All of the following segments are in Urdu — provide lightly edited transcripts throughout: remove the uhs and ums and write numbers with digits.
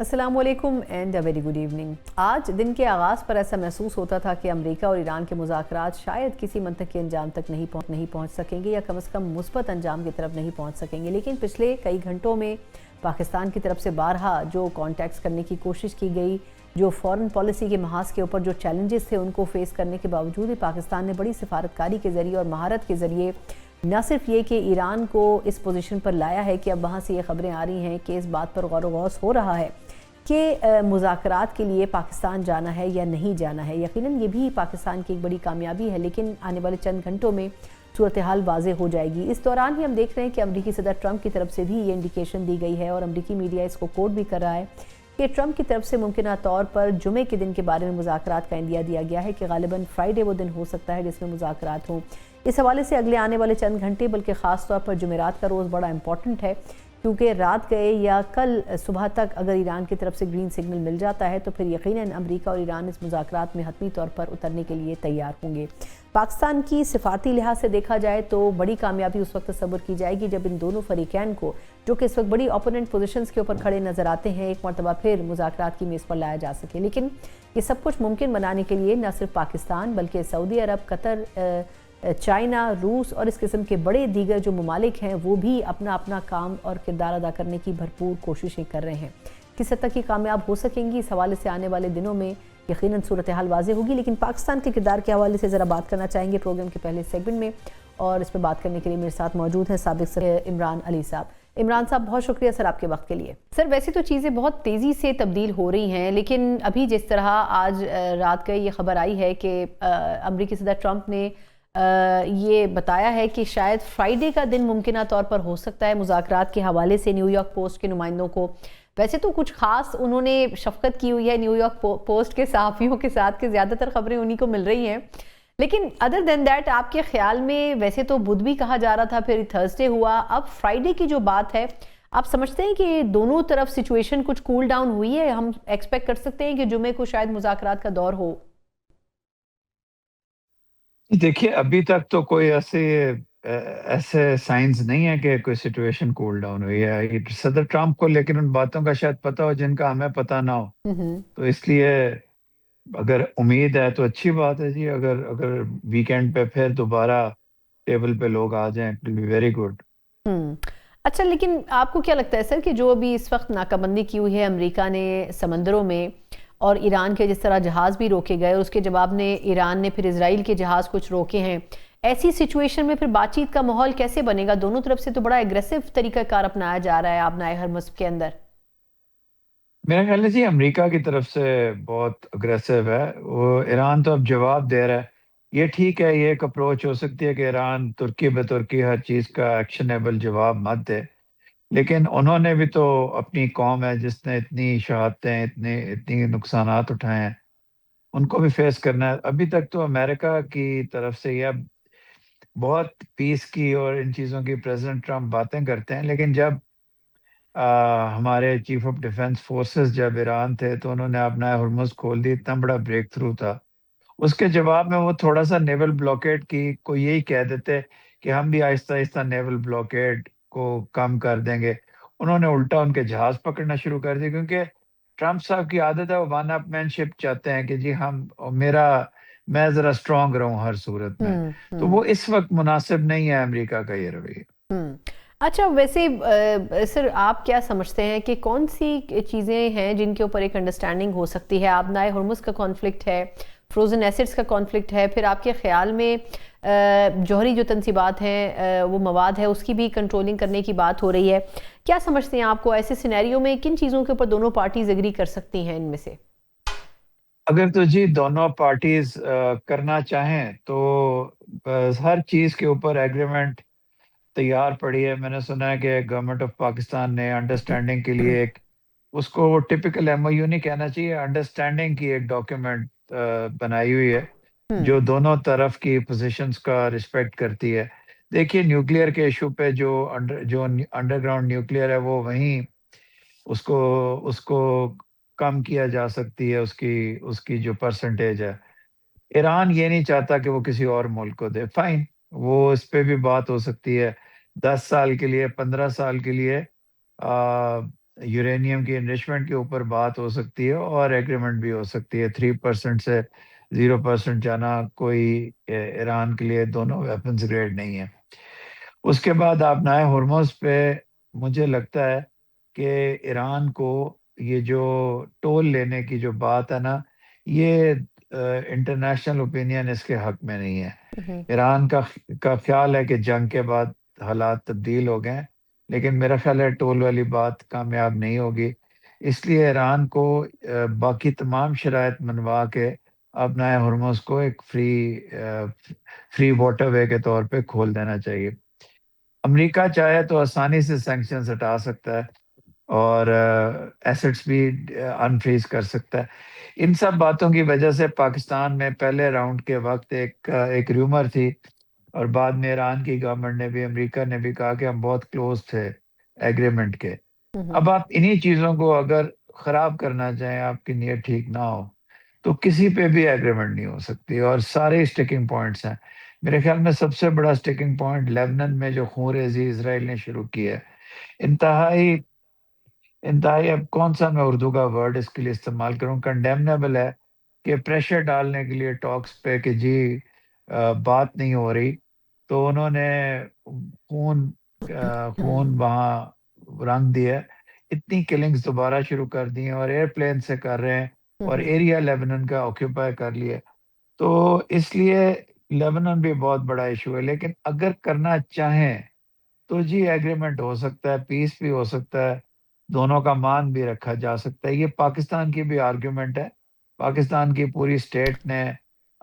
السلام علیکم and a very good evening. آج دن کے آغاز پر ایسا محسوس ہوتا تھا کہ امریکہ اور ایران کے مذاکرات شاید کسی منطقی انجام تک نہیں پہنچ سکیں گے یا کم از کم مثبت انجام کی طرف نہیں پہنچ سکیں گے، لیکن پچھلے کئی گھنٹوں میں پاکستان کی طرف سے بارہا جو کانٹیکٹس کرنے کی کوشش کی گئی، جو فورن پالیسی کے محاذ کے اوپر جو چیلنجز تھے ان کو فیس کرنے کے باوجود بھی پاکستان نے بڑی سفارتکاری کے ذریعے اور مہارت کے ذریعے نہ صرف یہ کہ ایران کو اس پوزیشن پر لایا ہے کہ اب وہاں سے یہ خبریں آ رہی ہیں کہ اس بات پر غور و غوص ہو رہا ہے کہ مذاکرات کے لیے پاکستان جانا ہے یا نہیں جانا ہے۔ یقیناً یہ بھی پاکستان کی ایک بڑی کامیابی ہے، لیکن آنے والے چند گھنٹوں میں صورتحال واضح ہو جائے گی۔ اس دوران ہی ہم دیکھ رہے ہیں کہ امریکی صدر ٹرمپ کی طرف سے بھی یہ انڈیکیشن دی گئی ہے اور امریکی میڈیا اس کو کوٹ بھی کر رہا ہے کہ ٹرمپ کی طرف سے ممکنہ طور پر جمعے کے دن کے بارے میں مذاکرات کا عندیہ دیا گیا ہے کہ غالباً فرائیڈے وہ دن ہو سکتا ہے جس میں مذاکرات ہوں۔ اس حوالے سے اگلے آنے والے چند گھنٹے بلکہ خاص طور پر جمعرات کا روز بڑا امپورٹنٹ ہے، کیونکہ رات گئے یا کل صبح تک اگر ایران کی طرف سے گرین سگنل مل جاتا ہے تو پھر یقیناً امریکہ اور ایران اس مذاکرات میں حتمی طور پر اترنے کے لیے تیار ہوں گے۔ پاکستان کی سفارتی لحاظ سے دیکھا جائے تو بڑی کامیابی اس وقت تصور کی جائے گی جب ان دونوں فریقین کو، جو کہ اس وقت بڑی اوپوننٹ پوزیشنز کے اوپر کھڑے نظر آتے ہیں، ایک مرتبہ پھر مذاکرات کی میز پر لایا جا سکے۔ لیکن یہ سب کچھ ممکن بنانے کے لیے نہ صرف پاکستان بلکہ سعودی عرب، قطر، چائنا، روس اور اس قسم کے بڑے دیگر جو ممالک ہیں وہ بھی اپنا اپنا کام اور کردار ادا کرنے کی بھرپور کوششیں کر رہے ہیں۔ کس حد تک یہ کامیاب ہو سکیں گی اس حوالے سے آنے والے دنوں میں یقیناً صورتحال واضح ہوگی، لیکن پاکستان کے کردار کے حوالے سے ذرا بات کرنا چاہیں گے پروگرام کے پہلے سیگمنٹ میں، اور اس پہ بات کرنے کے لیے میرے ساتھ موجود ہیں سابق صدر عمران علی صاحب۔ عمران صاحب بہت شکریہ سر آپ کے وقت کے لیے۔ سر ویسے تو چیزیں بہت تیزی سے تبدیل ہو رہی ہیں، لیکن ابھی جس طرح آج رات کو یہ خبر آئی ہے کہ امریکی صدر ٹرمپ نے یہ بتایا ہے کہ شاید فرائیڈے کا دن ممکنہ طور پر ہو سکتا ہے مذاکرات کے حوالے سے نیو یارک پوسٹ کے نمائندوں کو، ویسے تو کچھ خاص انہوں نے شفقت کی ہوئی ہے نیو یارک پوسٹ کے صحافیوں کے ساتھ کہ زیادہ تر خبریں انہی کو مل رہی ہیں، لیکن ادر دین دیٹ آپ کے خیال میں ویسے تو بدھ بھی کہا جا رہا تھا، پھر تھرسڈے ہوا، اب فرائیڈے کی جو بات ہے، آپ سمجھتے ہیں کہ دونوں طرف سچویشن کچھ کول ڈاؤن ہوئی ہے؟ ہم ایکسپیکٹ کر سکتے ہیں کہ جمعے کو شاید مذاکرات کا دور ہو؟ دیکھیے ابھی تک تو کوئی ایسے سائنز نہیں ہے کہ کوئی سچویشن کول ڈاؤن ہوئی ہے صدر ٹرمپ کو، لیکن ان باتوں کا شاید پتہ ہو جن کا ہمیں پتہ نہ ہو، تو اس لیے اگر امید ہے تو اچھی بات ہے جی۔ اگر ویکینڈ پہ پھر دوبارہ ٹیبل پہ لوگ آ جائیں، it will be very good. اچھا، لیکن آپ کو کیا لگتا ہے سر کہ جو ابھی اس وقت ناکہ بندی کی ہوئی ہے امریکہ نے سمندروں میں، اور ایران کے جس طرح جہاز بھی روکے گئے اور اس کے جواب نے ایران نے پھر اسرائیل کے جہاز کچھ روکے ہیں، ایسی سچویشن میں پھر بات چیت کا ماحول کیسے بنے گا؟ دونوں طرف سے تو بڑا ایگریسو طریقہ کار اپنایا جا رہا ہے آبنائے ہرمز کے اندر۔ میرا خیال ہے جی امریکہ کی طرف سے بہت اگریسو ہے، وہ ایران تو اب جواب دے رہا ہے۔ یہ ٹھیک ہے، یہ ایک اپروچ ہو سکتی ہے کہ ایران ترکی بترکی ہر چیز کا ایکشنیبل جواب مت دے، لیکن انہوں نے بھی تو اپنی قوم ہے جس نے اتنی شہادتیں اتنی نقصانات اٹھائے ہیں، ان کو بھی فیس کرنا ہے۔ ابھی تک تو امریکہ کی طرف سے یہ بہت پیس کی اور ان چیزوں کی پریزیڈنٹ ٹرمپ باتیں کرتے ہیں، لیکن جب ہمارے چیف آف ڈیفنس فورسز جب ایران تھے تو انہوں نے اپنا ہرمز کھول دی، اتنا بڑا بریک تھرو تھا۔ اس کے جواب میں وہ تھوڑا سا نیول بلاکیڈ کی کو یہی کہہ دیتے کہ ہم بھی آہستہ آہستہ نیول بلاکیڈ کو کم کر دیں گے، انہوں نے الٹا ان کے جہاز پکڑنا شروع کر دی، کیونکہ ٹرمپ صاحب کی عادت ہے، وہ ون اپ مین شپ چاہتے ہیں کہ جی میں ذرا اسٹرانگ رہوں ہر صورت میں، تو وہ اس وقت مناسب نہیں ہے امریکہ کا یہ رویہ۔ اچھا، ویسے سر آپ کیا سمجھتے ہیں کہ کون سی چیزیں ہیں جن کے اوپر ایک انڈرسٹینڈنگ ہو سکتی ہے؟ آبنائے ہرمز کا کانفلکٹ ہے، فروزن ایسڈز کا کانفلکٹ ہے، پھر آپ کے خیال میں جوہری جو تنصیبات ہیں وہ مواد ہے اس کی بھی کنٹرولنگ کرنے کی بات ہو رہی ہے، کیا سمجھتے ہیں آپ کو ایسے سینیریو میں کن چیزوں کے اوپر دونوں پارٹیز اگری کر سکتی ہیں ان میں سے؟ اگر تو جی دونوں پارٹیز کرنا چاہیں تو ہر چیز کے اوپر ایگریمنٹ تیار پڑی ہے۔ میں نے سنا ہے کہ گورنمنٹ آف پاکستان نے انڈرسٹینڈنگ کے لیے ایک، اس کو ٹپیکل ایم او یو نہیں کہنا چاہیے، انڈرسٹینڈنگ کی ایک ڈاکیومنٹ بنائی ہوئی ہے جو دونوں طرف کی پوزیشنز کا رسپیکٹ کرتی ہے۔ دیکھیے نیوکلیئر کے ایشو پہ جو انڈر گراؤنڈ نیوکلیئر ہے وہ وہیں اس کو کم کیا جا سکتی ہے، اس کی جو پرسنٹیج ہے۔ ایران یہ نہیں چاہتا کہ وہ کسی اور ملک کو دے، فائن، وہ اس پہ بھی بات ہو سکتی ہے، 10 سال کے لیے 15 سال کے لیے یورینیم کی انریچمنٹ کے اوپر بات ہو سکتی ہے اور ایگریمنٹ بھی ہو سکتی ہے. 3% سے 0% جانا کوئی ایران کے لیے دونوں ویپنز گریڈ نہیں ہے. اس کے بعد آپ نئے ہرمز پہ مجھے لگتا ہے کہ ایران کو یہ جو ٹول لینے کی جو بات ہے نا، یہ انٹرنیشنل اوپینین اس کے حق میں نہیں ہے. ہوں، ایران کا خیال ہے کہ جنگ کے بعد حالات تبدیل ہو گئے ہیں، لیکن میرا خیال ہے ٹول والی بات کامیاب نہیں ہوگی. اس لیے ایران کو باقی تمام شرائط منوا کے اپنا ہرمز کو ایک فری واٹر وے کے طور پہ کھول دینا چاہیے. امریکہ چاہے تو آسانی سے سینکشنز ہٹا سکتا ہے اور ایسٹس بھی انفریز کر سکتا ہے. ان سب باتوں کی وجہ سے پاکستان میں پہلے راؤنڈ کے وقت ایک ریومر تھی، اور بعد میں ایران کی گورنمنٹ نے بھی، امریکہ نے بھی کہا کہ ہم بہت کلوز تھے ایگریمنٹ کے. ہوں، اب آپ انہی چیزوں کو اگر خراب کرنا چاہیں، آپ کی نیت ٹھیک نہ ہو، تو کسی پہ بھی ایگریمنٹ نہیں ہو سکتی، اور سارے اسٹیکنگ پوائنٹس ہیں. میرے خیال میں سب سے بڑا اسٹیکنگ پوائنٹ لیبنن میں جو خون ریزی اسرائیل نے شروع کی ہے، انتہائی انتہائی، اب کون سا میں اردو کا ورڈ اس کے لیے استعمال کروں، کنڈیمنیبل ہے کہ پریشر ڈالنے کے لیے ٹاکس پہ کہ جی بات نہیں ہو رہی، تو انہوں نے خون خون وہاں رنگ دیا، اتنی کلنگز دوبارہ شروع کر دی ہیں اور ایئر پلین سے کر رہے ہیں، اور ہوں، ایریا لیبنن کا آکیوپائی کر لیا. تو اس لیے لیبنن بھی بہت بڑا ایشو ہے. لیکن اگر کرنا چاہیں تو جی ایگریمنٹ ہو سکتا ہے، پیس بھی ہو سکتا ہے، دونوں کا مان بھی رکھا جا سکتا ہے. یہ پاکستان کی بھی آرگیومنٹ ہے. پاکستان کی پوری اسٹیٹ نے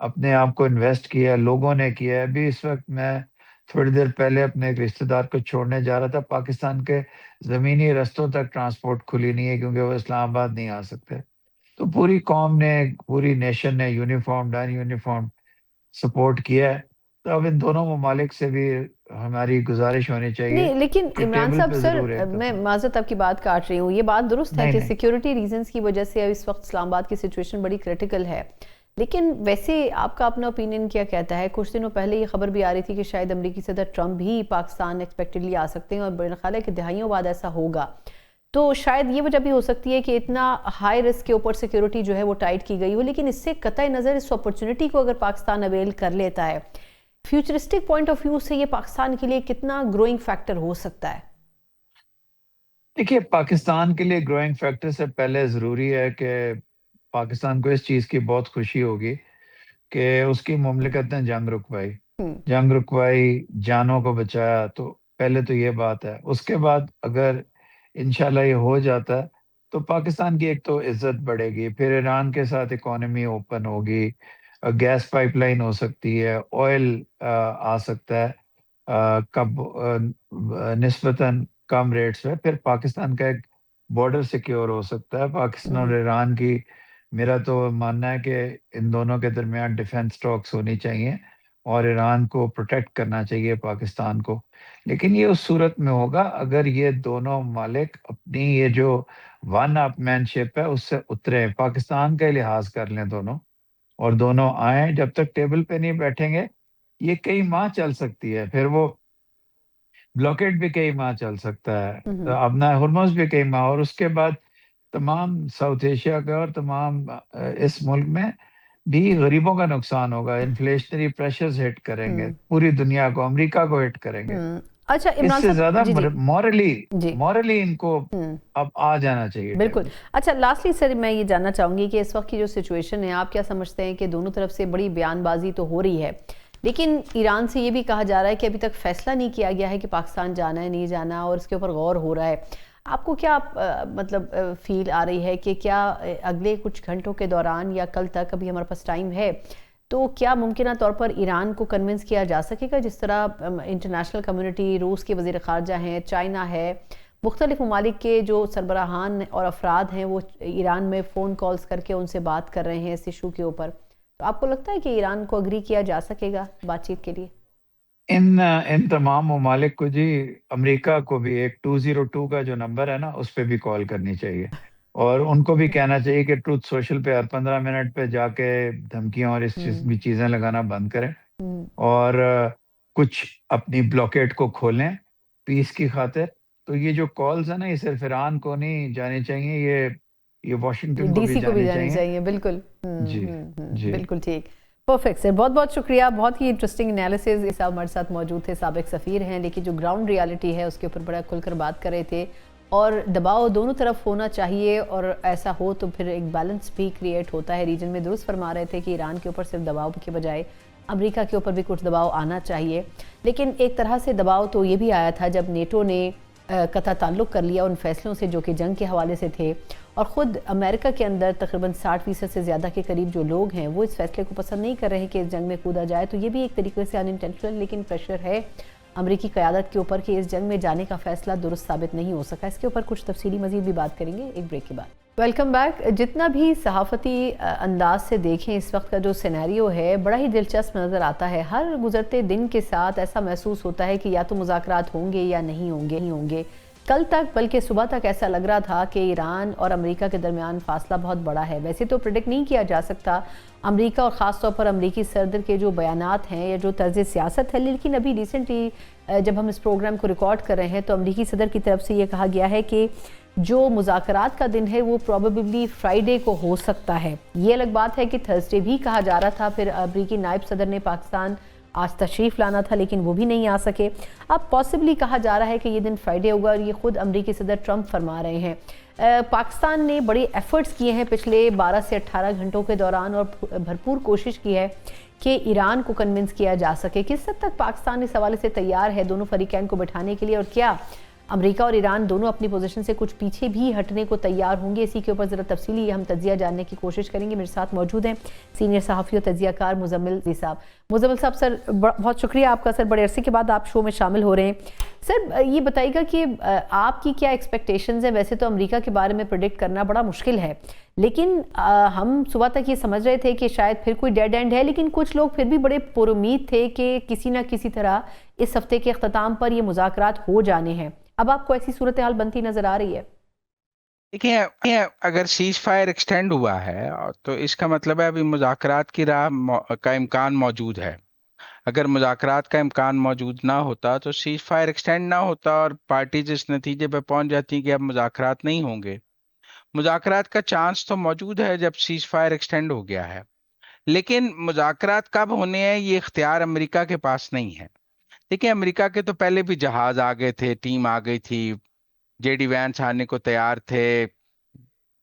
اپنے آپ کو انویسٹ کیا ہے، لوگوں نے کیا ہے. ابھی اس وقت میں تھوڑی دیر پہلے اپنے ایک رشتہ دار کو چھوڑنے جا رہا تھا، پاکستان کے زمینی رستوں تک ٹرانسپورٹ کھلی نہیں ہے کیونکہ وہ اسلام آباد نہیں آ سکتے. تو پوری قوم نے، پوری نیشن نے یونیفارم ڈان یونیفارم سپورٹ کیا ہے. تو اب ان دونوں ممالک سے بھی ہماری گزارش ہونی چاہیے نہیں لیکن کہ عمران ٹیبل صاحب پہ سر، ضرور ایک میں دفعہ. معذرت آپ کی بات کاٹ رہی ہوں، یہ بات درست ہے نہیں کہ نہیں سیکیورٹی ریزنز کی وجہ سے اس وقت اسلام آباد کی سچویشن بڑی کریٹیکل ہے، لیکن ویسے آپ کا اپنا اوپینین کیا کہتا ہے؟ کچھ دنوں پہلے یہ خبر بھی آ رہی تھی کہ شاید امریکی صدر ٹرمپ بھی پاکستان ایکسپیکٹڈلی آ سکتے ہیں، اور میرا خیال ہے کہ دہائیوں بعد ایسا ہوگا. تو شاید یہ وجہ بھی ہو سکتی ہے کہ اتنا ہائی رسک کے اوپر سیکیورٹی جو ہے وہ ٹائٹ کی گئی ہو، لیکن اس سے قطع نظر اس اپرچونٹی کو اگر پاکستان اویل کر لیتا ہے، فیوچرسٹک پوائنٹ آف ویو سے یہ پاکستان کے لیے کتنا گروئنگ فیکٹر ہو سکتا ہے؟ دیکھیے، پاکستان کے لیے گروئنگ فیکٹر سے پہلے ضروری ہے کہ پاکستان کو اس چیز کی بہت خوشی ہوگی کہ اس کی مملکت نے جنگ رکوائی. ہوں، جنگ رکوائی، جانوں کو بچایا. تو پہلے تو یہ بات ہے. اس کے بعد اگر انشاءاللہ یہ ہو جاتا ہے تو پاکستان کی ایک تو عزت بڑھے گی، پھر ایران کے ساتھ اکانومی اوپن ہوگی، گیس پائپ لائن ہو سکتی ہے، آئل آ سکتا ہے کب نسبتاً کم ریٹس پہ. پھر پاکستان کا ایک بارڈر سیکیور ہو سکتا ہے. پاکستان اور ہوں، ایران کی، میرا تو ماننا ہے کہ ان دونوں کے درمیان ڈیفنس ٹاکس ہونی چاہیے اور ایران کو پروٹیکٹ کرنا چاہیے پاکستان کو. لیکن یہ اس صورت میں ہوگا اگر یہ دونوں ممالک اپنی یہ جو ون اپ مین شپ ہے اس سے اترے، پاکستان کا لحاظ کر لیں دونوں، اور دونوں آئیں. جب تک ٹیبل پہ نہیں بیٹھیں گے یہ کئی ماہ چل سکتی ہے. پھر وہ بلاکیٹ بھی کئی ماہ چل سکتا ہے، ہوں، تو اپنا ہرمز بھی کئی ماہ، اور اس کے بعد تمام ساؤتھ ایشیا کا اور تمام اس ملک میں بھی غریبوں کا نقصان ہوگا. انفلیشنری پریشرز ہٹ کریں گے ہوں، پوری دنیا کو، امریکہ کو ہٹ کریں گے. ہوں. اچھا اس عمران سے صاحب، زیادہ جی جی مورلی جی، مورلی ان کو ہوں، اب آ جانا چاہیے بالکل. ٹیبل. اچھا لاسٹلی سر، میں یہ جاننا چاہوں گی کہ اس وقت کی جو سچویشن ہے، آپ کیا سمجھتے ہیں کہ دونوں طرف سے بڑی بیان بازی تو ہو رہی ہے، لیکن ایران سے یہ بھی کہا جا رہا ہے کہ ابھی تک فیصلہ نہیں کیا گیا ہے کہ پاکستان جانا ہے نہیں جانا، اور اس کے اوپر غور ہو رہا ہے. آپ کو کیا مطلب فیل آ رہی ہے کہ کیا اگلے کچھ گھنٹوں کے دوران یا کل تک، ابھی ہمارے پاس ٹائم ہے، تو کیا ممکنہ طور پر ایران کو کنونس کیا جا سکے گا، جس طرح انٹرنیشنل کمیونٹی، روس کے وزیر خارجہ ہیں، چائنا ہے، مختلف ممالک کے جو سربراہان اور افراد ہیں وہ ایران میں فون کالز کر کے ان سے بات کر رہے ہیں اس ایشو کے اوپر، تو آپ کو لگتا ہے کہ ایران کو اگری کیا جا سکے گا بات چیت کے لیے؟ ان تمام ممالک کو جی، امریکہ کو بھی ایک 202 کا جو نمبر ہے نا اس پہ بھی کال کرنی چاہیے، اور ان کو بھی کہنا چاہیے کہ ٹروتھ سوشل پہ ہر 15 منٹ پہ جا کے دھمکیاں اور اس چیز ہوں، بھی چیزیں لگانا بند کریں، ہوں، اور کچھ اپنی بلاکیٹ کو کھولیں پیس کی خاطر. تو یہ جو کالز ہیں نا، یہ صرف ایران کو نہیں جانے چاہیے، یہ واشنگٹن کو ڈی بھی سی کو بھی جانے جانی چاہیے. چاہیے، بالکل. جی جی. بالکل ٹھیک. پرفیکٹ سر، بہت بہت شکریہ. بہت ہی انٹرسٹنگ انالیسز صاحب ہمارے ساتھ موجود تھے، سابق سفیر ہیں لیکن جو گراؤنڈ ریالٹی ہے اس کے اوپر بڑا کھل کر بات کر رہے تھے. اور دباؤ دونوں طرف ہونا چاہیے، اور ایسا ہو تو پھر ایک بیلنس بھی کریٹ ہوتا ہے ریجن میں. درست فرما رہے تھے کہ ایران کے اوپر صرف دباؤ کے بجائے امریکہ کے اوپر بھی کچھ دباؤ آنا چاہیے. لیکن ایک طرح سے دباؤ تو یہ بھی آیا تھا جب نیٹو نے قطع تعلق کر لیا ان فیصلوں سے جو کہ جنگ کے حوالے سے تھے، اور خود امریکہ کے اندر تقریباً 60% سے زیادہ کے قریب جو لوگ ہیں وہ اس فیصلے کو پسند نہیں کر رہے کہ اس جنگ میں کودا جائے. تو یہ بھی ایک طریقے سے انٹینشنل لیکن پریشر ہے امریکی قیادت کے اوپر کہ اس جنگ میں جانے کا فیصلہ درست ثابت نہیں ہو سکا. اس کے اوپر کچھ تفصیلی مزید بھی بات کریں گے ایک بریک کے بعد. Welcome back. جتنا بھی صحافتی انداز سے دیکھیں اس وقت کا جو سینیریو ہے بڑا ہی دلچسپ نظر آتا ہے. ہر گزرتے دن کے ساتھ ایسا محسوس ہوتا ہے کہ یا تو مذاکرات ہوں گے یا نہیں ہوں گے. کل تک بلکہ صبح تک ایسا لگ رہا تھا کہ ایران اور امریکہ کے درمیان فاصلہ بہت بڑا ہے. ویسے تو پریڈکٹ نہیں کیا جا سکتا امریکہ اور خاص طور پر امریکی صدر کے جو بیانات ہیں یا جو طرز سیاست ہے، لیکن ابھی ریسنٹلی جب ہم اس پروگرام کو ریکارڈ کر رہے ہیں تو امریکی صدر کی طرف سے یہ کہا گیا ہے کہ جو مذاکرات کا دن ہے وہ پروبیبلی فرائیڈے کو ہو سکتا ہے. یہ الگ بات ہے کہ تھرسڈے بھی کہا جا رہا تھا، پھر امریکی نائب صدر نے پاکستان آج تشریف لانا تھا لیکن وہ بھی نہیں آ سکے. اب پاسبلی کہا جا رہا ہے کہ یہ دن فرائیڈے ہوگا، اور یہ خود امریکی صدر ٹرمپ فرما رہے ہیں. پاکستان نے بڑے ایفرٹس کیے ہیں پچھلے 12 سے 18 گھنٹوں کے دوران اور بھرپور کوشش کی ہے کہ ایران کو کنونس کیا جا سکے. کس حد تک پاکستان اس حوالے سے تیار ہے دونوں فریقین کو بٹھانے کے لیے، اور کیا امریکہ اور ایران دونوں اپنی پوزیشن سے کچھ پیچھے بھی ہٹنے کو تیار ہوں گے؟ اسی کے اوپر ذرا تفصیلی ہم تجزیہ جاننے کی کوشش کریں گے. میرے ساتھ موجود ہیں سینئر صحافی و تجزیہ کار مزمل صاحب. مزمل صاحب، سر بہت شکریہ آپ کا. سر بڑے عرصے کے بعد آپ شو میں شامل ہو رہے ہیں. سر یہ بتائیے گا کہ آپ کی کیا ایکسپیکٹیشنز ہیں؟ ویسے تو امریکہ کے بارے میں پریڈکٹ کرنا بڑا مشکل ہے، لیکن ہم صبح تک یہ سمجھ رہے تھے کہ شاید پھر کوئی ڈیڈ اینڈ ہے، لیکن کچھ لوگ پھر بھی بڑے پر امید تھے کہ کسی نہ کسی طرح اس ہفتے کے اختتام پر یہ مذاکرات ہو جانے ہیں. اب آپ کو ایسی صورتحال بنتی نظر آ رہی ہے؟ دیکھیں، اگر سیز فائر ایکسٹینڈ ہوا ہے تو اس کا مطلب ہے ابھی مذاکرات کی راہ کا امکان موجود ہے. اگر مذاکرات کا امکان موجود نہ ہوتا تو سیز فائر ایکسٹینڈ نہ ہوتا اور پارٹیز اس نتیجے پہ پہنچ جاتی کہ اب مذاکرات نہیں ہوں گے. مذاکرات کا چانس تو موجود ہے جب سیز فائر ایکسٹینڈ ہو گیا ہے، لیکن مذاکرات کب ہونے ہیں یہ اختیار امریکہ کے پاس نہیں ہے. دیکھیں، امریکہ کے تو پہلے بھی جہاز آ گئے تھے، ٹیم آ گئی تھی، جے ڈی وینس آنے کو تیار تھے،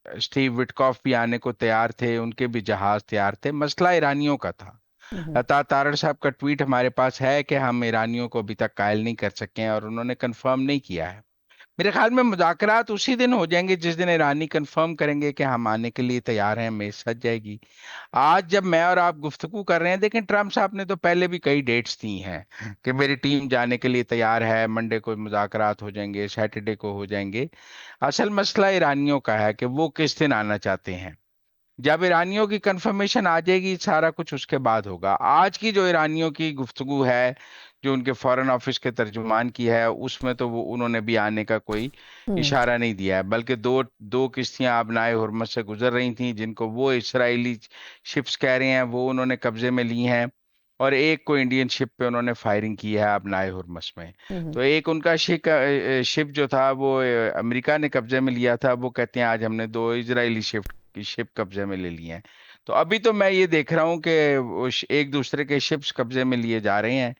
اسٹیو وٹکاف بھی آنے کو تیار تھے، ان کے بھی جہاز تیار تھے. مسئلہ ایرانیوں کا تھا. عطا تارڑ صاحب کا ٹویٹ ہمارے پاس ہے کہ ہم ایرانیوں کو ابھی تک قائل نہیں کر سکے ہیں، اور انہوں نے کنفرم نہیں کیا ہے. میرے خیال میں مذاکرات اسی دن ہو جائیں گے جس دن ایرانی کنفرم کریں گے کہ ہم آنے کے لیے تیار ہیں، میز سج جائے گی. آج جب میں اور آپ گفتگو کر رہے ہیں، دیکھیں ٹرمپ صاحب نے تو پہلے بھی کئی ڈیٹس دی ہیں کہ میری ٹیم جانے کے لیے تیار ہے، منڈے کو مذاکرات ہو جائیں گے، سیٹرڈے کو ہو جائیں گے. اصل مسئلہ ایرانیوں کا ہے کہ وہ کس دن آنا چاہتے ہیں. جب ایرانیوں کی کنفرمیشن آ جائے گی سارا کچھ اس کے بعد ہوگا. آج کی جو ایرانیوں کی گفتگو ہے، جو ان کے فارن آفس کے ترجمان کی ہے، اس میں تو انہوں نے بھی آنے کا کوئی اشارہ نہیں دیا ہے، بلکہ دو کشتیاں آبنائے حرمت سے گزر رہی تھیں جن کو وہ اسرائیلی شپس کہہ رہے ہیں وہ انہوں نے قبضے میں لی ہیں، اور ایک کو انڈین شپ پہ انہوں نے فائرنگ کی ہے آبنائے حرمس میں. تو ایک ان کا شپ جو تھا وہ امریکہ نے قبضے میں لیا تھا، وہ کہتے ہیں آج ہم نے 2 اسرائیلی شپ قبضے میں لے لی ہیں. تو ابھی تو میں یہ دیکھ رہا ہوں کہ ایک دوسرے کے شپس قبضے میں لیے جا رہے ہیں.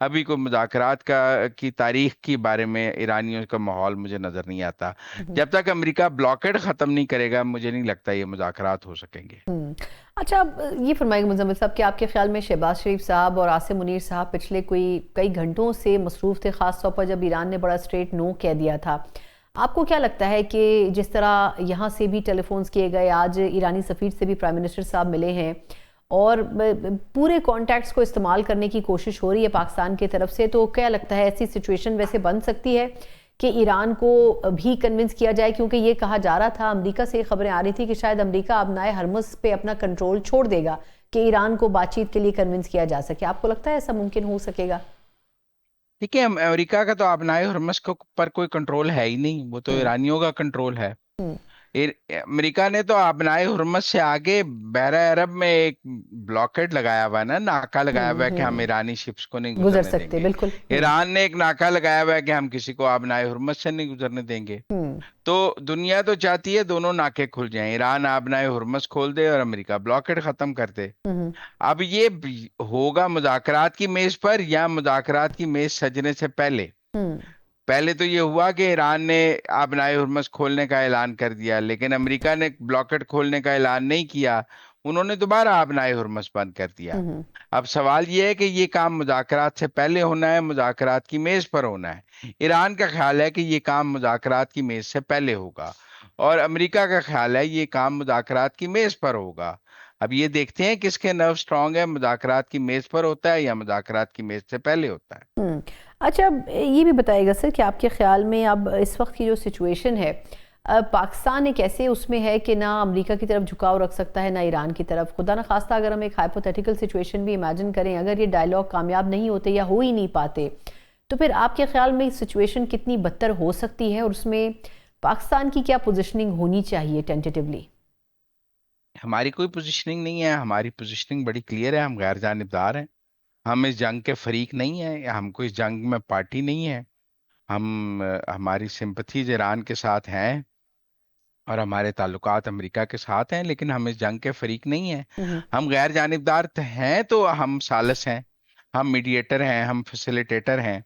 ابھی کوئی مذاکرات کی تاریخ کے بارے میں ایرانیوں کا ماحول مجھے نظر نہیں آتا. جب تک امریکہ بلاکیڈ ختم نہیں کرے گا مجھے نہیں لگتا یہ مذاکرات ہو سکیں گے. اچھا، اب یہ فرمائیے مزمل صاحب کہ آپ کے خیال میں شہباز شریف صاحب اور عاصم منیر صاحب پچھلے کئی گھنٹوں سے مصروف تھے، خاص طور پر جب ایران نے بڑا اسٹریٹ نو کہہ دیا تھا. آپ کو کیا لگتا ہے کہ جس طرح یہاں سے بھی ٹیلی فونز کیے گئے، آج ایرانی سفیر سے بھی پرائم منسٹر صاحب ملے ہیں اور پورے کانٹیکٹس کو استعمال کرنے کی کوشش ہو رہی ہے پاکستان کی طرف سے، تو کیا لگتا ہے ایسی سچویشن ویسے بن سکتی ہے کہ ایران کو بھی کنونس کیا جائے؟ کیونکہ یہ کہا جا رہا تھا، امریکہ سے خبریں آ رہی تھی کہ شاید امریکہ آبنائے حرمس پہ اپنا کنٹرول چھوڑ دے گا کہ ایران کو بات چیت کے لیے کنونس کیا جا سکے. آپ کو لگتا ہے ایسا ممکن ہو سکے گا؟ ٹھیک ہے، امریکہ کا تو آبنائے حرمس پر کوئی کنٹرول ہے ہی نہیں، وہ تو ایرانیوں کا کنٹرول ہے. امریکہ نے تو آبنائے حرمت سے آگے بحیرہ عرب میں ایک بلاکیڈ لگایا ہوا ہے نا، ناکا لگایا ہوا ہے کہ ہم ایرانی شپس کو نہیں گزر گزرنے دیں سکتے، گے. بالکل. ایران نے ایک ناکا لگایا ہوا ہے کہ ہم کسی کو آبنائے حرمت سے نہیں گزرنے دیں گے. تو دنیا تو چاہتی ہے دونوں ناکے کھل جائیں، ایران آبنائے حرمت کھول دے اور امریکہ بلاکیڈ ختم کر دے. اب یہ ہوگا مذاکرات کی میز پر یا مذاکرات کی میز سجنے سے پہلے. پہلے تو یہ ہوا کہ ایران نے آبنائے حرمز کھولنے کا اعلان کر دیا، لیکن امریکہ نے بلاکٹ کھولنے کا اعلان نہیں کیا، انہوں نے دوبارہ آبنائے حرمز بند کر دیا. اب سوال یہ ہے کہ یہ کام مذاکرات سے پہلے ہونا ہے، مذاکرات کی میز پر ہونا ہے. ایران کا خیال ہے کہ یہ کام مذاکرات کی میز سے پہلے ہوگا اور امریکہ کا خیال ہے یہ کام مذاکرات کی میز پر ہوگا. اب یہ دیکھتے ہیں کس کے نرو سٹرونگ ہے، مذاکرات کی میز پر ہوتا ہے یا مذاکرات کی میز سے پہلے ہوتا ہے. اچھا یہ بھی بتائے گا سر کہ آپ کے خیال میں اب اس وقت کی جو سچویشن ہے، پاکستان ایک ایسے اس میں ہے کہ نہ امریکہ کی طرف جھکاؤ رکھ سکتا ہے نہ ایران کی طرف. خدا نخواستہ اگر ہم ایک ہائپوتھیٹیکل سچویشن بھی امیجن کریں، اگر یہ ڈائیلاگ کامیاب نہیں ہوتے یا ہو ہی نہیں پاتے، تو پھر آپ کے خیال میں سچویشن کتنی بدتر ہو سکتی ہے اور اس میں پاکستان کی کیا پوزیشننگ ہونی چاہیے ٹینٹیٹیولی؟ ہماری کوئی پوزیشننگ نہیں ہے، ہماری پوزیشننگ بڑی کلیئر ہے، ہم غیر جانبدار ہیں، ہم اس جنگ کے فریق نہیں ہیں، ہم کو اس جنگ میں پارٹی نہیں ہے. ہماری سمپتھیز ایران کے ساتھ ہیں اور ہمارے تعلقات امریکہ کے ساتھ ہیں، لیکن ہم اس جنگ کے فریق نہیں ہیں. ہم غیر جانبدار ہیں تو ہم ثالث ہیں، ہم میڈیٹر ہیں، ہم فیسیلیٹیٹر ہیں.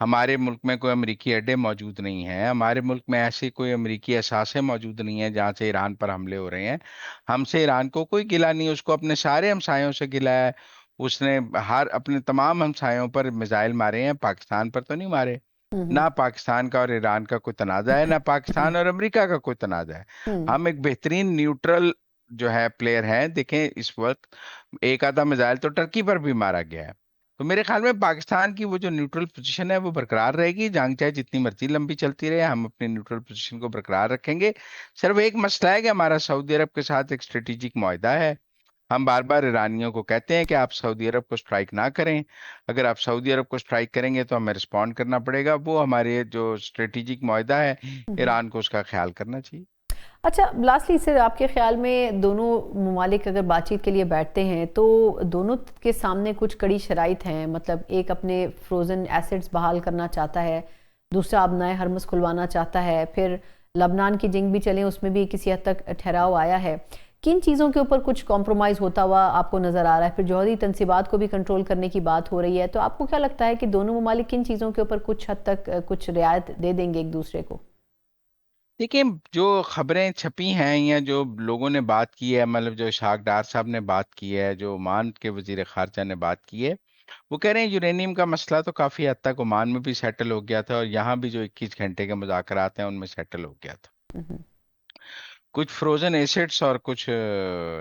ہمارے ملک میں کوئی امریکی اڈے موجود نہیں ہیں، ہمارے ملک میں ایسی کوئی امریکی اثاثے موجود نہیں ہیں جہاں سے ایران پر حملے ہو رہے ہیں. ہم سے ایران کو کوئی گلہ نہیں، اس کو اپنے سارے ہمسایوں سے گلہ ہے. اس نے اپنے تمام ہمسایوں پر میزائل مارے ہیں، پاکستان پر تو نہیں مارے. نہ پاکستان کا اور ایران کا کوئی تنازع ہے، نہ پاکستان اور امریکہ کا کوئی تنازع ہے. ہم ایک بہترین نیوٹرل جو ہے پلیئر ہیں. دیکھیں اس وقت ایک آدھا میزائل تو ٹرکی پر بھی مارا گیا ہے. تو میرے خیال میں پاکستان کی وہ جو نیوٹرل پوزیشن ہے وہ برقرار رہے گی. جنگ چاہے جتنی مرضی لمبی چلتی رہے، ہم اپنی نیوٹرل پوزیشن کو برقرار رکھیں گے. صرف ایک مسئلہ ہے کہ ہمارا سعودی عرب کے ساتھ ایک اسٹریٹجک معاہدہ ہے. ہم بار بار ایرانیوں کو کہتے ہیں کہ آپ سعودی عرب کو سٹرائک نہ کریں. اگر آپ سعودی عرب کو سٹرائک کریں گے تو ہمیں رسپونڈ کرنا پڑے گا. وہ ہمارے جو اسٹریٹجک معاہدہ ہے، ایران کو اس کا خیال کرنا چاہیے. اچھا لاسٹلی سر، آپ کے خیال میں دونوں ممالک اگر بات چیت کے لیے بیٹھتے ہیں تو دونوں کے سامنے کچھ کڑی شرائط ہیں، مطلب ایک اپنے فروزن ایسڈز بحال کرنا چاہتا ہے، دوسرا آبنائے حرمز کھلوانا چاہتا ہے، پھر لبنان کی جنگ بھی چلیں اس میں بھی کسی حد تک ٹھہراؤ آیا ہے. کن چیزوں کے اوپر کچھ کمپرومائز ہوتا ہوا آپ کو نظر آ رہا ہے؟ پھر جوہری تنصیبات کو بھی کنٹرول کرنے کی بات ہو رہی ہے، تو آپ کو کیا لگتا ہے کہ دونوں ممالک کن چیزوں کے اوپر کچھ حد تک کچھ رعایت دے دیں گے ایک دوسرے کو؟ دیکھیں جو خبریں چھپی ہیں یا جو لوگوں نے بات کی ہے، مطلب جو اسحاق ڈار صاحب نے بات کی ہے، جو عمان کے وزیر خارجہ نے بات کی ہے، وہ کہہ رہے ہیں یورینیم کا مسئلہ تو کافی حد تک عمان میں بھی سیٹل ہو گیا تھا اور یہاں بھی جو 21 گھنٹے کے مذاکرات ہیں ان میں سیٹل ہو گیا تھا. کچھ فروزن ایسڈز اور کچھ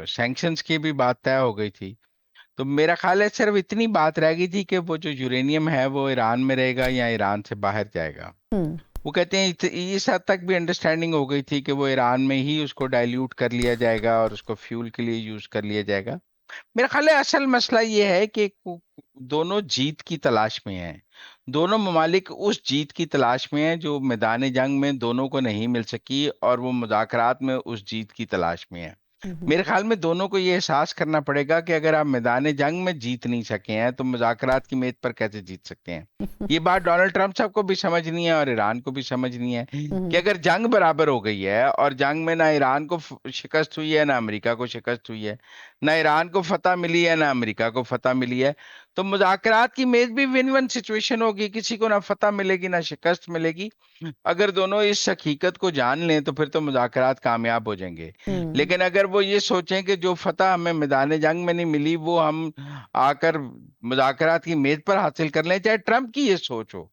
سینکشنز کی بھی بات طے ہو گئی تھی. تو میرا خیال ہے صرف اتنی بات رہ گئی تھی کہ وہ جو یورینیم ہے وہ ایران میں رہے گا یا ایران سے باہر جائے گا. وہ کہتے ہیں اس حد تک بھی انڈرسٹینڈنگ ہو گئی تھی کہ وہ ایران میں ہی اس کو ڈائلیوٹ کر لیا جائے گا اور اس کو فیول کے لیے یوز کر لیا جائے گا. میرا خیال ہے اصل مسئلہ یہ ہے کہ دونوں جیت کی تلاش میں ہیں. دونوں ممالک اس جیت کی تلاش میں ہیں جو میدان جنگ میں دونوں کو نہیں مل سکی اور وہ مذاکرات میں اس جیت کی تلاش میں ہیں. میرے خیال میں دونوں کو یہ احساس کرنا پڑے گا کہ اگر آپ میدان جنگ میں جیت نہیں سکے ہیں تو مذاکرات کی میز پر کیسے جیت سکتے ہیں. یہ بات ڈونلڈ ٹرمپ صاحب کو بھی سمجھنی ہے اور ایران کو بھی سمجھنی ہے کہ اگر جنگ برابر ہو گئی ہے اور جنگ میں نہ ایران کو شکست ہوئی ہے نہ امریکہ کو شکست ہوئی ہے، نہ ایران کو فتح ملی ہے نہ امریکہ کو فتح ملی ہے، تو مذاکرات کی میز بھی ون ون سچویشن ہوگی. کسی کو نہ فتح ملے گی نہ شکست ملے گی. اگر دونوں اس حقیقت کو جان لیں تو پھر تو مذاکرات کامیاب ہو جائیں گے. لیکن اگر وہ یہ سوچیں کہ جو فتح ہمیں میدان جنگ میں نہیں ملی وہ ہم آ کر مذاکرات کی میز پر حاصل کر لیں، چاہے ٹرمپ کی یہ سوچ ہو،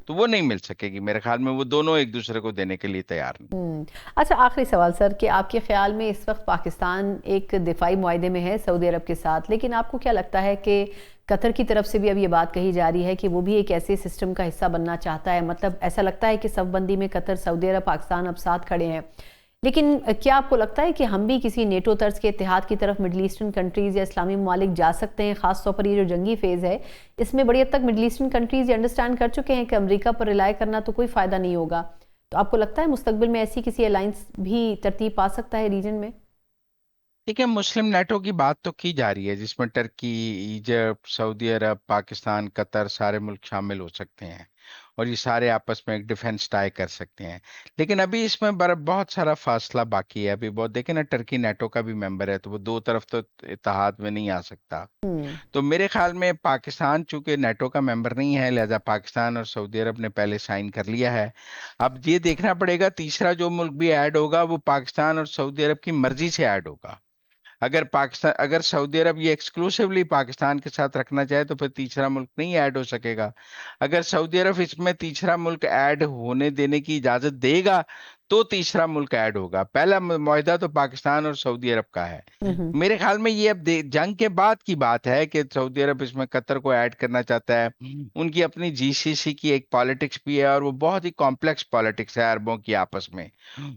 تو وہ نہیں مل سکے گی. میرے خیال میں وہ دونوں ایک دوسرے کو دینے کے لیے تیار نہیں. اچھا آخری سوال سر، کہ آپ کے خیال میں اس وقت پاکستان ایک دفاعی معاہدے میں ہے سعودی عرب کے ساتھ، لیکن آپ کو کیا لگتا ہے کہ قطر کی طرف سے بھی اب یہ بات کہی جا رہی ہے کہ وہ بھی ایک ایسے سسٹم کا حصہ بننا چاہتا ہے؟ مطلب ایسا لگتا ہے کہ صف بندی میں قطر، سعودی عرب، پاکستان اب ساتھ کھڑے ہیں، لیکن کیا آپ کو لگتا ہے کہ ہم بھی کسی نیٹو طرز کے اتحاد کی طرف مڈل ایسٹرن کنٹریز یا اسلامی ممالک جا سکتے ہیں؟ خاص طور پر یہ جو جنگی فیز ہے اس میں بڑی حد تک مڈل ایسٹرن کنٹریز یہ انڈرسٹینڈ کر چکے ہیں کہ امریکہ پر ریلائی کرنا تو کوئی فائدہ نہیں ہوگا، تو آپ کو لگتا ہے مستقبل میں ایسی کسی الائنس بھی ترتیب پا سکتا ہے ریجن میں؟ دیکھیں، مسلم نیٹو کی بات تو کی جا رہی ہے جس میں ٹرکی، ایجپٹ، سعودی عرب، پاکستان، قطر سارے ملک شامل ہو سکتے ہیں، اور یہ سارے آپس میں ایک ڈیفنس ٹائی کر سکتے ہیں. لیکن ابھی اس میں بہت سارا فاصلہ باقی ہے. ابھی بہت دیکھیں نا، ٹرکی نیٹو کا بھی ممبر ہے، تو وہ دو طرف تو اتحاد میں نہیں آ سکتا. ہوں تو میرے خیال میں پاکستان چونکہ نیٹو کا ممبر نہیں ہے، لہذا پاکستان اور سعودی عرب نے پہلے سائن کر لیا ہے. اب یہ دیکھنا پڑے گا تیسرا جو ملک بھی ایڈ ہوگا وہ پاکستان اور سعودی عرب کی مرضی سے ایڈ ہوگا. اگر سعودی عرب یہ ایکسکلوسیولی پاکستان کے ساتھ رکھنا چاہے تو پھر تیسرا ملک نہیں ایڈ ہو سکے گا. اگر سعودی عرب اس میں تیسرا ملک ایڈ ہونے دینے کی اجازت دے گا تو تیسرا ملک ایڈ ہوگا. پہلا معاہدہ تو پاکستان اور سعودی عرب کا ہے. ہوں میرے خیال میں یہ اب جنگ کے بعد کی بات ہے کہ سعودی عرب اس میں قطر کو ایڈ کرنا چاہتا ہے. ان کی اپنی جی سی سی کی ایک پالیٹکس بھی ہے، اور وہ بہت ہی کمپلیکس پالیٹکس ہے عربوں کی آپس میں.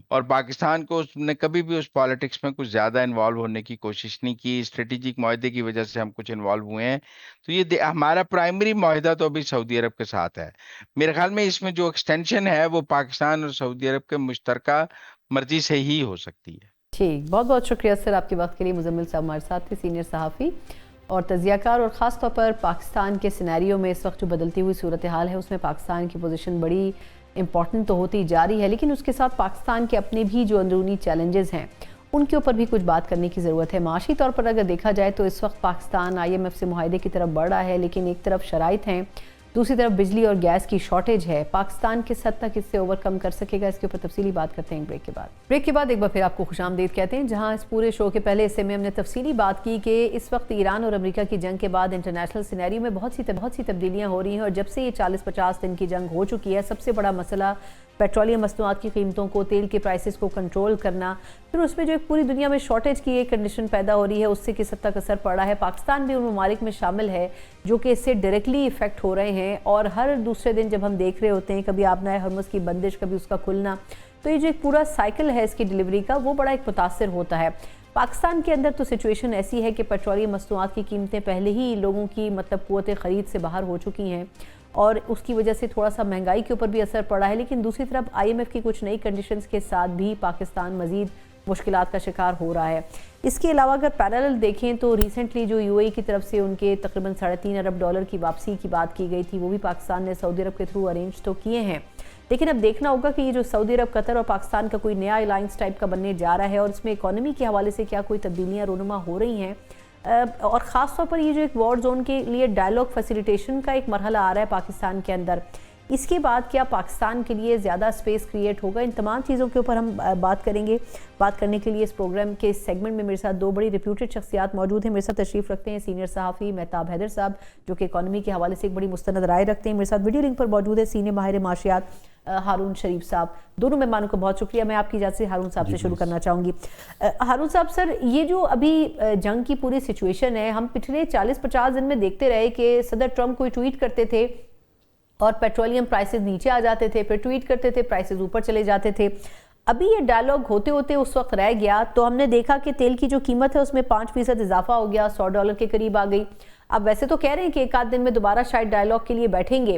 اور پاکستان کو اس نے کبھی بھی اس پالیٹکس میں کچھ زیادہ انوالو ہونے کی کوشش نہیں کی. اسٹریٹجک معاہدے کی وجہ سے ہم کچھ انوالو ہوئے ہیں. تو یہ ہمارا پرائمری معاہدہ تو ابھی سعودی عرب کے ساتھ ہے. میرے خیال میں اس میں جو ایکسٹینشن ہے وہ پاکستان اور سعودی عرب کے مشترکہ مرضی سے ہی ہو سکتی ہے. ٹھیک، بہت بہت شکریہ سر آپ کے وقت کے لیے. مزمل صاحب ہمارے ساتھ تھے، سینئر صحافی اور تجزیہ کار، اور خاص طور پر پاکستان کے سینیریو میں اس وقت جو بدلتی ہوئی صورتحال ہے اس میں پاکستان کی پوزیشن بڑی امپورٹنٹ تو ہوتی جا رہی ہے، لیکن اس کے ساتھ پاکستان کے اپنے بھی جو اندرونی چیلنجز ہیں ان کے اوپر بھی کچھ بات کرنے کی ضرورت ہے. معاشی طور پر اگر دیکھا جائے تو اس وقت پاکستان آئی ایم ایف سے معاہدے کی طرف بڑھ رہا ہے، لیکن ایک طرف شرائط ہیں، دوسری طرف بجلی اور گیس کی شارٹیج ہے. پاکستان کس حد تک اس سے اوور کم کر سکے گا، اس کے اوپر تفصیلی بات کرتے ہیں بریک کے بعد. بریک کے بعد ایک بار پھر آپ کو خوش آمدید کہتے ہیں، جہاں اس پورے شو کے پہلے حصے میں ہم نے تفصیلی بات کی کہ اس وقت ایران اور امریکہ کی جنگ کے بعد انٹرنیشنل سینیریو میں بہت سی تبدیلیاں ہو رہی ہیں، اور جب سے یہ 40-50 دن کی جنگ ہو چکی ہے، سب سے بڑا مسئلہ پیٹرولیم مصنوعات کی قیمتوں کو، تیل کے پرائسز کو کنٹرول کرنا، پھر اس میں جو ایک پوری دنیا میں شارٹیج کی ایک کنڈیشن پیدا ہو رہی ہے، اس سے کس حد تک اثر پڑ رہا ہے. پاکستان بھی ان ممالک میں شامل ہے جو کہ اس سے ڈائریکٹلی ایفیکٹ ہو رہے ہیں، اور ہر دوسرے دن جب ہم دیکھ رہے ہوتے ہیں کبھی آبنائے ہرمز کی بندش، کبھی اس کا کھلنا، تو یہ جو ایک پورا سائیکل ہے اس کی ڈیلیوری کا وہ بڑا ایک متاثر ہوتا ہے. پاکستان کے اندر تو سچویشن ایسی ہے کہ پیٹرولیم مصنوعات کی قیمتیں پہلے ہی لوگوں کی قوت خرید سے باہر ہو چکی ہیں، اور اس کی وجہ سے تھوڑا سا مہنگائی کے اوپر بھی اثر پڑا ہے. لیکن دوسری طرف آئی ایم ایف کی کچھ نئی کنڈیشنز کے ساتھ بھی پاکستان مزید مشکلات کا شکار ہو رہا ہے. اس کے علاوہ اگر پیرالل دیکھیں تو ریسنٹلی جو یو اے کی طرف سے ان کے تقریباً $3.5 ارب کی واپسی کی بات کی گئی تھی، وہ بھی پاکستان نے سعودی عرب کے تھرو ارینج تو کیے ہیں. لیکن اب دیکھنا ہوگا کہ یہ جو سعودی عرب، قطر اور پاکستان کا کوئی نیا الائنس ٹائپ کا بننے جا رہا ہے، اور اس میں اکانومی کے حوالے سے کیا کوئی تبدیلیاں رونما ہو رہی ہیں، اور خاص طور پر یہ جو ایک وار زون کے لیے ڈائیلاگ فیسیلیٹیشن کا ایک مرحلہ آ رہا ہے پاکستان کے اندر، اس کے بعد کیا پاکستان کے لیے زیادہ سپیس کریٹ ہوگا. ان تمام چیزوں کے اوپر ہم بات کریں گے. بات کرنے کے لیے اس پروگرام کے اس سیگمنٹ میں میرے ساتھ دو بڑی ریپیوٹڈ شخصیات موجود ہیں. میرے ساتھ تشریف رکھتے ہیں سینئر صحافی مہتاب حیدر صاحب، جو کہ اکانومی کے حوالے سے ایک بڑی مستند رائے رکھتے ہیں. میرے ساتھ ویڈیو لنک پر موجود ہے سینئر ماہر معاشیات ہارون شریف صاحب. دونوں مہمانوں کو بہت شکریہ. میں آپ کی اجازت سے ہارون صاحب سے شروع کرنا چاہوں گی. ہارون صاحب، سر، یہ جو ابھی جنگ کی پوری سچویشن ہے، ہم پچھلے 40-50 دن میں دیکھتے رہے کہ صدر ٹرمپ کوئی ٹویٹ کرتے تھے اور پیٹرولیم پرائسز نیچے آ جاتے تھے، پھر ٹویٹ کرتے تھے، پرائسز اوپر چلے جاتے تھے. ابھی یہ ڈائیلاگ ہوتے ہوتے اس وقت رہ گیا تو ہم نے دیکھا کہ تیل کی جو قیمت ہے اس میں 5% اضافہ ہو گیا، $100 کے قریب آ گئی. اب ویسے تو کہہ رہے ہیں کہ ایک آدھ دن میں دوبارہ شاید ڈائیلاگ کے لیے بیٹھیں گے،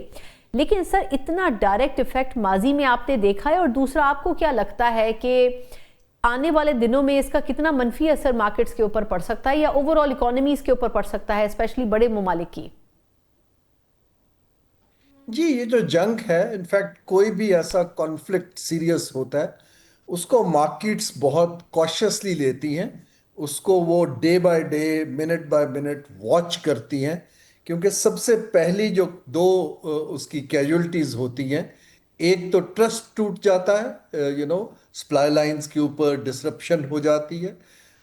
لیکن سر اتنا ڈائریکٹ ایفیکٹ ماضی میں آپ نے دیکھا ہے؟ اور دوسرا، آپ کو کیا لگتا ہے کہ آنے والے دنوں میں اس کا کتنا منفی اثر مارکیٹس کے اوپر پڑ سکتا ہے، یا اوور آل اکانومیز کے اوپر پڑ سکتا ہے، اسپیشلی بڑے ممالک کی؟ جی، یہ جو جنگ ہے، انفیکٹ کوئی بھی ایسا کانفلکٹ سیریس ہوتا ہے اس کو مارکیٹس بہت کوشسلی لیتی ہیں، اس کو وہ day by day, minute by minute watch کرتی ہیں، کیونکہ سب سے پہلی جو دو اس کی کیجولٹیز ہوتی ہیں، ایک تو ٹرسٹ ٹوٹ جاتا ہے، سپلائی لائنز کے اوپر ڈسرپشن ہو جاتی ہے،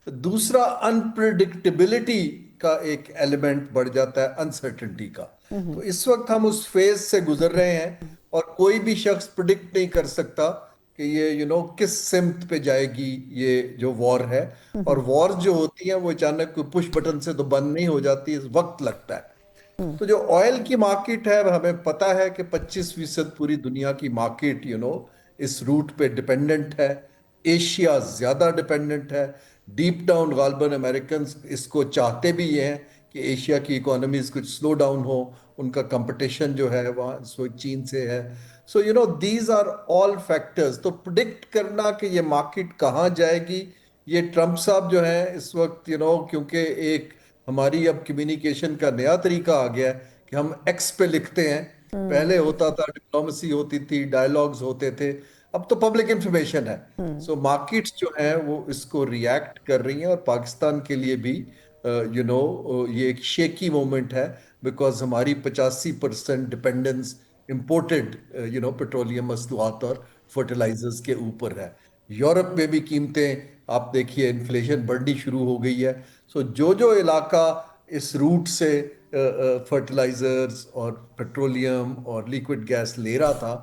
دوسرا انپریڈکٹیبلٹی کا ایک ایلیمنٹ بڑھ جاتا ہے، انسرٹنٹی کا. تو اس وقت ہم اس فیز سے گزر رہے ہیں، اور کوئی بھی شخص پریڈکٹ نہیں کر سکتا کہ یہ کس سمت پہ جائے گی یہ جو وار ہے. اور وار جو ہوتی ہیں وہ اچانک کوئی پش بٹن سے تو بند نہیں ہو جاتی، اس وقت لگتا ہے. تو جو آئل کی مارکیٹ ہے، ہمیں پتا ہے کہ 25% پوری دنیا کی مارکیٹ اس روٹ پہ ڈیپینڈنٹ ہے. ایشیا زیادہ ڈیپینڈنٹ ہے. ڈیپ ڈاؤن غالباً امریکنز اس کو چاہتے بھی یہ ہیں کہ ایشیا کی اکانومیز کچھ سلو ڈاؤن ہو, ان کا کمپٹیشن جو ہے وہاں اس وقت چین سے ہے. So these are all factors. تو پرڈکٹ کرنا کہ یہ مارکیٹ کہاں جائے گی, یہ ٹرمپ صاحب جو ہیں اس وقت کیونکہ ایک ہماری اب کمیونیکیشن کا نیا طریقہ آ گیا ہے کہ ہم ایکس پہ لکھتے ہیں. پہلے ہوتا تھا ڈپلومسی ہوتی تھی, ڈائلاگز ہوتے تھے, اب تو پبلک انفارمیشن ہے. سو مارکیٹس جو ہیں وہ اس کو ریئیکٹ کر رہی ہیں, اور پاکستان کے لیے بھی یہ ایک شیکی مومنٹ ہے, بیکاز ہماری 85% ڈپینڈنس امپورٹڈ پیٹرولیم مصنوعات اور فرٹیلائزرز کے اوپر ہے. یورپ میں بھی قیمتیں آپ دیکھیے, انفلیشن بڑھنی شروع ہو گئی ہے. سو جو علاقہ اس روٹ سے فرٹیلائزرز اور پیٹرولیم اور لیکوڈ گیس لے رہا تھا,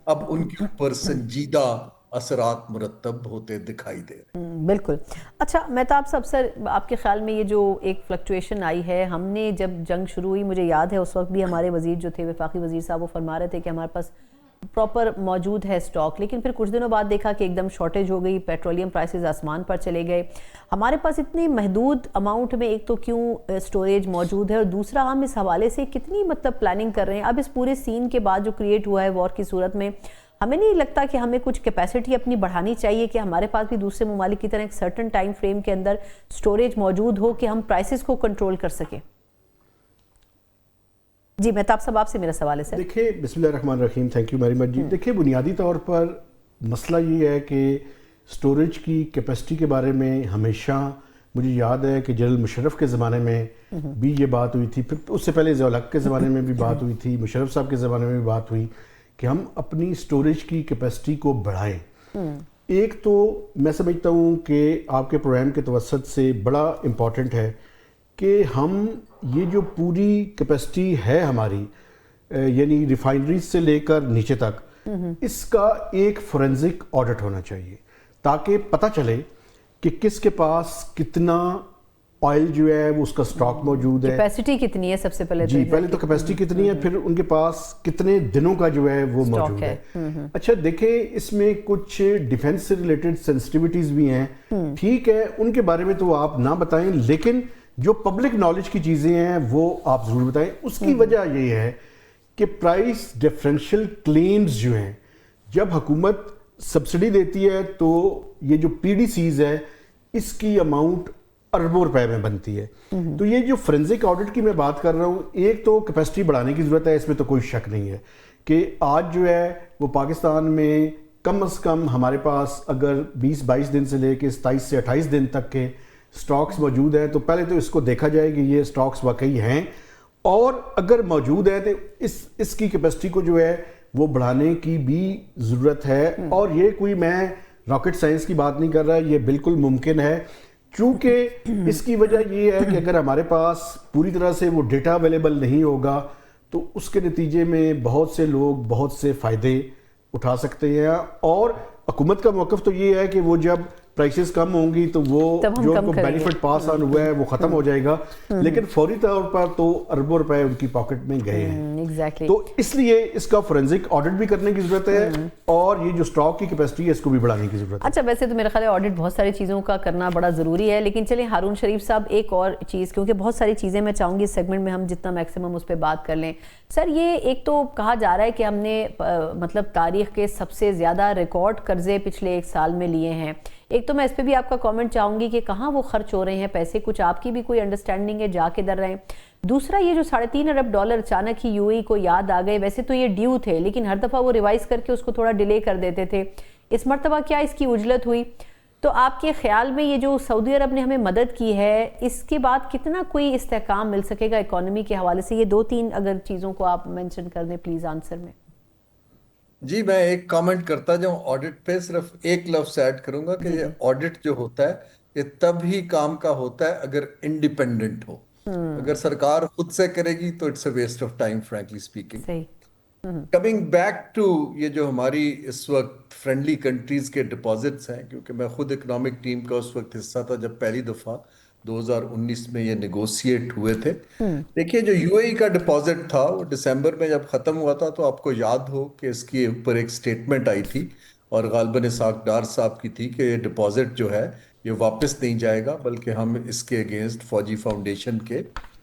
اب ان کے اوپر سنجیدہ اثرات مرتب ہوتے دکھائی دے رہے ہیں. بالکل. اچھا مہتاب صاحب, سر آپ کے خیال میں یہ جو ایک فلکچویشن آئی ہے, ہم نے جب جنگ شروع ہوئی, مجھے یاد ہے اس وقت بھی ہمارے وزیر جو تھے, وفاقی وزیر صاحب, وہ فرما رہے تھے کہ ہمارے پاس پراپر موجود ہے سٹاک, لیکن پھر کچھ دنوں بعد دیکھا کہ ایک دم شارٹیج ہو گئی, پیٹرولیم پرائسز آسمان پر چلے گئے. ہمارے پاس اتنی محدود اماؤنٹ میں ایک تو کیوں سٹوریج موجود ہے, اور دوسرا ہم اس حوالے سے کتنی پلاننگ کر رہے ہیں اب اس پورے سین کے بعد جو کریٹ ہوا ہے وار کی صورت میں. ہمیں نہیں لگتا کہ ہمیں کچھ کیپیسٹی اپنی بڑھانی چاہیے کہ ہمارے پاس بھی دوسرے ممالک کی طرح ایک سرٹن ٹائم فریم کے اندر سٹوریج موجود ہو کہ ہم پرائسز کو کنٹرول کر سکیں؟ جی مہتاب صاحب, آپ سے میرا سوال ہے سر. دیکھیں, بسم اللہ الرحمن الرحیم, تھینک یو ویری مچ. جی دیکھیں, بنیادی طور پر مسئلہ یہ ہے کہ سٹوریج کی کیپیسٹی کے بارے میں ہمیشہ مجھے یاد ہے کہ جنرل مشرف کے زمانے میں بھی یہ بات ہوئی تھی, پھر اس سے پہلے ضیاء الحق کے زمانے میں بھی بات ہوئی تھی, مشرف صاحب کے زمانے میں بھی بات ہوئی کہ ہم اپنی سٹوریج کی کیپیسٹی کو بڑھائیں. ایک تو میں سمجھتا ہوں کہ آپ کے پروگرام کے توسط سے بڑا امپورٹنٹ ہے کہ ہم یہ جو پوری کیپیسٹی ہے ہماری, یعنی ریفائنریز سے لے کر نیچے تک, اس کا ایک فورینزک آڈٹ ہونا چاہیے تاکہ پتہ چلے کہ کس کے پاس کتنا آئل جو ہے وہ اس کا سٹاک موجود ہے, کیپیسٹی کتنی ہے سب سے پہلے. جی پہلے تو کیپیسٹی کتنی ہے, پھر ان کے پاس کتنے دنوں کا جو ہے وہ موجود ہے. اچھا دیکھیں, اس میں کچھ ڈیفنس سے ریلیٹڈ سینسٹیوٹیز بھی ہیں, ٹھیک ہے, ان کے بارے میں تو آپ نہ بتائیں, لیکن جو پبلک نالج کی چیزیں ہیں وہ آپ ضرور بتائیں. اس کی وجہ یہ ہے کہ پرائس ڈیفرنشل کلیمز جو ہیں, جب حکومت سبسڈی دیتی ہے تو یہ جو پی ڈی سیز ہے اس کی اماؤنٹ اربوں روپے میں بنتی ہے. تو یہ جو فورینزک آڈٹ کی میں بات کر رہا ہوں, ایک تو کیپیسٹی بڑھانے کی ضرورت ہے, اس میں تو کوئی شک نہیں ہے کہ آج جو ہے وہ پاکستان میں کم از کم ہمارے پاس اگر 20-22 دن سے لے کے 27 سے 28 دن تک کے سٹاکس موجود ہیں, تو پہلے تو اس کو دیکھا جائے کہ یہ سٹاکس واقعی ہیں, اور اگر موجود ہے تو اس کی کیپیسٹی کو جو ہے وہ بڑھانے کی بھی ضرورت ہے. اور یہ کوئی میں راکٹ سائنس کی بات نہیں کر رہا, یہ بالکل ممکن ہے, چونکہ اس کی وجہ یہ ہے کہ اگر ہمارے پاس پوری طرح سے وہ ڈیٹا اویلیبل نہیں ہوگا تو اس کے نتیجے میں بہت سے لوگ بہت سے فائدے اٹھا سکتے ہیں. اور حکومت کا موقف تو یہ ہے کہ وہ جب پرائسز کم ہوں گی تو وہ جو ان کو بینیفٹ پاس آن ہوا ہے وہ ختم ہو جائے گا, لیکن فوری طور پر تو اربوں روپے ان کی پاکٹ میں گئے ہیں. تو اس لیے اس کا فورینزک آڈٹ بھی کرنے کی ضرورت ہے, اور یہ جو سٹاک کی کیپیسٹی ہے اس کو بھی بڑھانے کی ضرورت ہے. اچھا, ویسے تو میرا خیال ہے آڈٹ بہت ساری چیزوں کا کرنا بڑا ضروری ہے, لیکن چلیں ہارون شریف صاحب ایک اور چیز, کیونکہ بہت ساری چیزیں میں چاہوں گی اس سیگمنٹ میں ہم جتنا میکسیمم اس پہ بات کر لیں. سر, یہ ایک تو کہا جا رہا ہے کہ ہم نے تاریخ کے سب سے زیادہ ریکارڈ قرضے پچھلے ایک سال میں لیے ہیں. ایک تو میں اس پہ بھی آپ کا کامنٹ چاہوں گی کہ کہاں وہ خرچ ہو رہے ہیں پیسے, کچھ آپ کی بھی کوئی انڈرسٹینڈنگ ہے, جا کے در رہے ہیں. دوسرا, یہ جو $3.5 ارب اچانک ہی یو اے کو یاد آ گئے, ویسے تو یہ ڈیو تھے لیکن ہر دفعہ وہ ریوائز کر کے اس کو تھوڑا ڈیلے کر دیتے تھے, اس مرتبہ کیا اس کی عجلت ہوئی؟ تو آپ کے خیال میں یہ جو سعودی عرب نے ہمیں مدد کی ہے, اس کے بعد کتنا کوئی استحکام مل سکے گا اکانومی کے حوالے سے؟ یہ 2-3 اگر چیزوں کو آپ مینشن کر دیں پلیز آنسر میں. جی میں ایک کامنٹ کرتا جاؤں آڈٹ پہ, صرف ایک لفظ ایڈ کروں گا کہ یہ آڈٹ جو ہوتا ہے یہ تب ہی کام کا ہوتا ہے اگر انڈیپینڈنٹ ہو. اگر سرکار خود سے کرے گی تو it's a waste of time frankly speaking. Coming back to یہ جو ہماری اس وقت فرینڈلی کنٹریز کے ڈپازٹس ہیں, کیونکہ میں خود اکنامک ٹیم کا اس وقت حصہ تھا جب پہلی دفعہ 2019 میں یہ نیگوشیٹ ہوئے تھے. دیکھیے, جو یو اے ای کا ڈپازٹ تھا وہ دسمبر میں جب ختم ہوا تھا تو آپ کو یاد ہو کہ اس کے اوپر ایک سٹیٹمنٹ آئی تھی اور غالباً اسحاق ڈار صاحب کی تھی کہ یہ ڈپازٹ جو ہے یہ واپس نہیں جائے گا بلکہ ہم اس کے اگینسٹ فوجی فاؤنڈیشن کے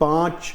5